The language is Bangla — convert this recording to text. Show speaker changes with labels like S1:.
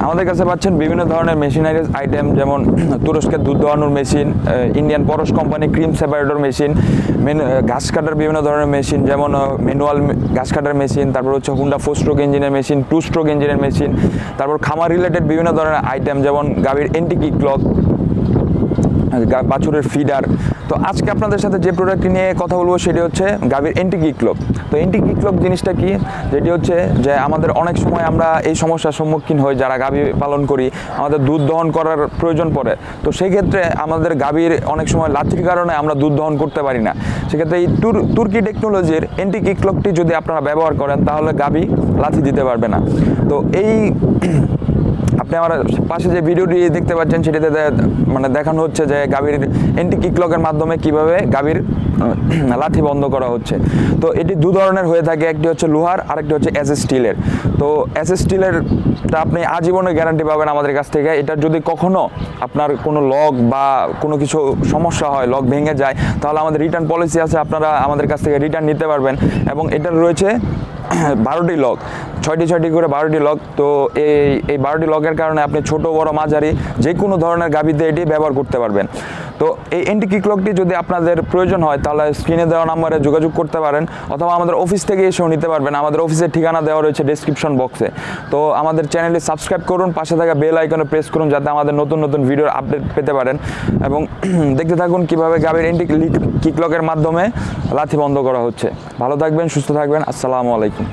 S1: আমাদের কাছে পাচ্ছেন বিভিন্ন ধরনের মেশিনারিজ আইটেম, যেমন তুরস্কের দুধ দোয়ানোর মেশিন, ইন্ডিয়ান পরশ কোম্পানি ক্রিম সেপারেটর মেশিন, ঘাস কাটার বিভিন্ন ধরনের মেশিন, যেমন ম্যানুয়াল ঘাস কাটার মেশিন, তারপর হচ্ছে হুন্ডা 4 স্ট্রোক ইঞ্জিনের মেশিন, 2 স্ট্রোক ইঞ্জিনের মেশিন, তারপর খামার রিলেটেড বিভিন্ন ধরনের আইটেম, যেমন গাভীর এন্টি কিক ক্লক, বাছুরের ফিডার। তো আজকে আপনাদের সাথে যে প্রোডাক্টটি নিয়ে কথা বলবো সেটি হচ্ছে গাভীর এন্টি কিক ক্লক। তো এন্টি কিক ক্লক জিনিসটা কি, যেটি হচ্ছে যে আমাদের অনেক সময় আমরা এই সমস্যার সম্মুখীন হই, যারা গাভী পালন করি, আমাদের দুধ দহন করার প্রয়োজন পড়ে। তো সেই ক্ষেত্রে আমাদের গাভীর অনেক সময় লাথির কারণে আমরা দুধ দহন করতে পারি না। সেক্ষেত্রে এই তুর্কি টেকনোলজির এন্টি কিক ক্লকটি যদি আপনারা ব্যবহার করেন, তাহলে গাভী লাথি দিতে পারবে না। তো এই আপনি আমার পাশে যে ভিডিওটি দেখতে পাচ্ছেন, সেটিতে মানে দেখানো হচ্ছে যে গাভীর এন্টি কিক ক্লকের মাধ্যমে কিভাবে গাভীর লাথি বন্ধ করা হচ্ছে। তো এটি দু ধরনের হয়ে থাকে, একটি হচ্ছে লোহার, আরেকটি হচ্ছে এসএস স্টিলের। তো এসএস স্টিলেরটা আপনি আজীবনের গ্যারান্টি পাবেন আমাদের কাছ থেকে। এটা যদি কখনো আপনার কোনো লক বা কোনো কিছু সমস্যা হয়, লক ভেঙে যায়, তাহলে আমাদের রিটার্ন পলিসি আছে, আপনারা আমাদের কাছ থেকে রিটার্ন নিতে পারবেন। এবং এটার রয়েছে 12টি লক, 6টি করে 12টি লক। তো এই 12টি লকের কারণে আপনি ছোট বড় মাঝারি যে কোনো ধরনের গাভীতে এটি ব্যবহার করতে পারবেন। তো এই এন্টি কিক লকটি যদি আপনাদের প্রয়োজন হয়, তাহলে স্ক্রিনে দেওয়া নাম্বারে যোগাযোগ করতে পারেন, অথবা আমাদের অফিস থেকে এসেও নিতে পারবেন। আমাদের অফিসের ঠিকানা দেওয়া রয়েছে ডেসক্রিপশন বক্সে। তো আমাদের চ্যানেলটি সাবস্ক্রাইব করুন, পাশে থাকা বেল আইকনে প্রেস করুন, যাতে আমাদের নতুন নতুন ভিডিওর আপডেট পেতে পারেন। এবং দেখতে থাকুন কীভাবে গাভীর এন্টি কিক লকের মাধ্যমে লাথি বন্ধ করা হচ্ছে। ভালো থাকবেন, সুস্থ থাকবেন। আসসালামু আলাইকুম।